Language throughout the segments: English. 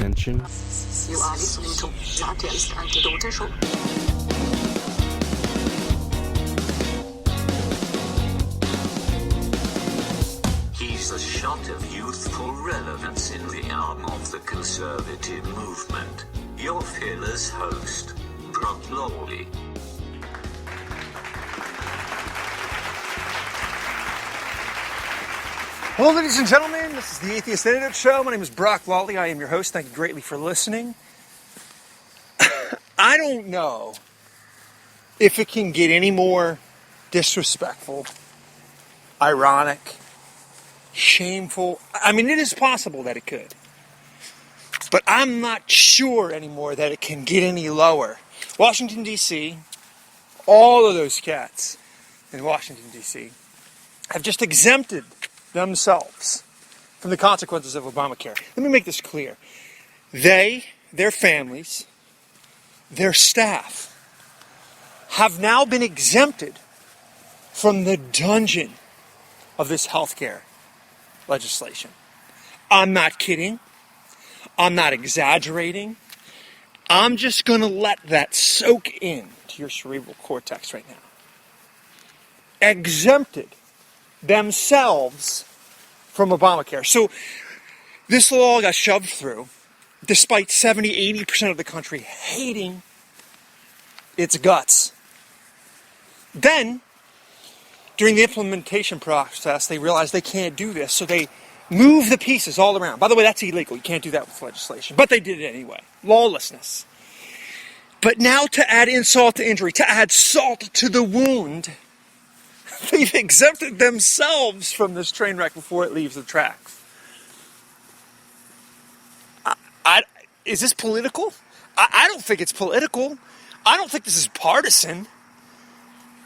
Attention. You are listening to Satya ist Antidote Show. He's a shot of youthful relevance in the arm of the conservative movement. Your fearless host, Brock Lawley. Hello, ladies and gentlemen. This is the Atheist Antidote Show. My name is Brock Lawley. I am your host. Thank you greatly for listening. I don't know if it can get any more disrespectful, ironic, shameful. I mean, it is possible that it could. But I'm not sure anymore that it can get any lower. Washington, D.C., all of those cats in Washington, D.C., have just exempted themselves from the consequences of Obamacare. Let me make this clear. They, their families, their staff have now been exempted from the dungeon of this healthcare legislation. I'm not kidding. I'm not exaggerating. I'm just going to let that soak in to your cerebral cortex right now. Exempted themselves from Obamacare. So this law got shoved through despite 70-80% of the country hating its guts. Then, during the implementation process, they realized they can't do this, so they moved the pieces all around. By the way, that's illegal. You can't do that with legislation. But they did it anyway. Lawlessness. But now to add insult to injury, to add salt to the wound, they've exempted themselves from this train wreck before it leaves the tracks. Is this political? I don't think it's political. I don't think this is partisan.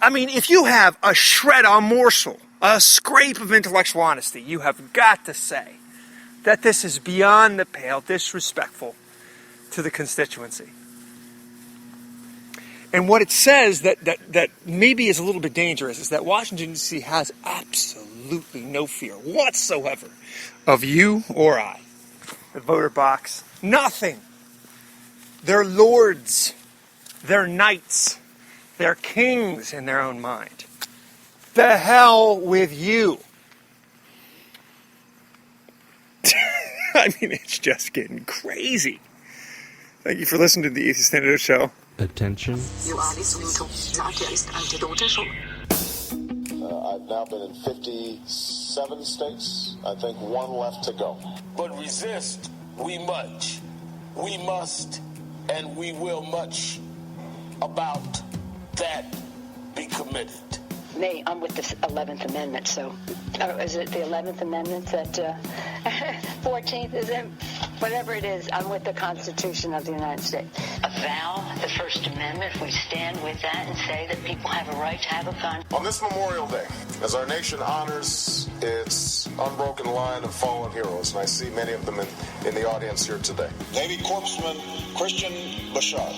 I mean, if you have a shred, a morsel, a scrape of intellectual honesty, you have got to say that this is beyond the pale, disrespectful to the constituency. And what it says that maybe is a little bit dangerous is that Washington, D.C. has absolutely no fear whatsoever of you or I, the voter box. Nothing. They're lords. They're knights. They're kings in their own mind. The hell with you. I mean, it's just getting crazy. Thank you for listening to the Atheist Antidote Show. Attention. You are listening to Satya ist Antidote Show. I've now been in 57 states. I think one left to go. But resist, we much. We must, and we will much. About that, be committed. Me, I'm with the 11th Amendment, so... is it the 11th Amendment that... 14th, is it? Whatever it is, I'm with the Constitution of the United States. Avow the First Amendment. We stand with that and say that people have a right to have a gun. On this Memorial Day, as our nation honors its unbroken line of fallen heroes, and I see many of them in the audience here today. Navy Corpsman Christian Bouchard.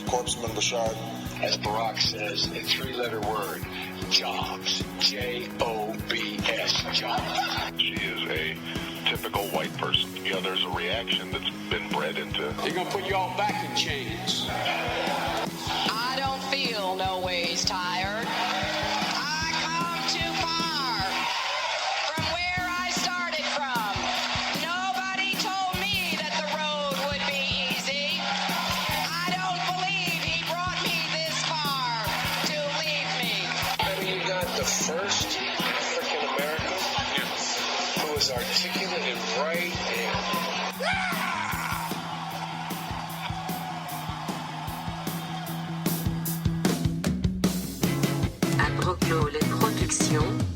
Corpsman Bouchard. As Barack says, a three-letter word, jobs. J-O-B-S, jobs. She is a typical white person. You know, there's a reaction that's been bred into... They're going to put you all back in chains. I don't feel no ways tired. I come too far from where I started from. Nobody told me that the road would be easy. I don't believe he brought me this far to leave me. I mean, you got the first African American who is articulate and bright and... À Brock Lawley Productions.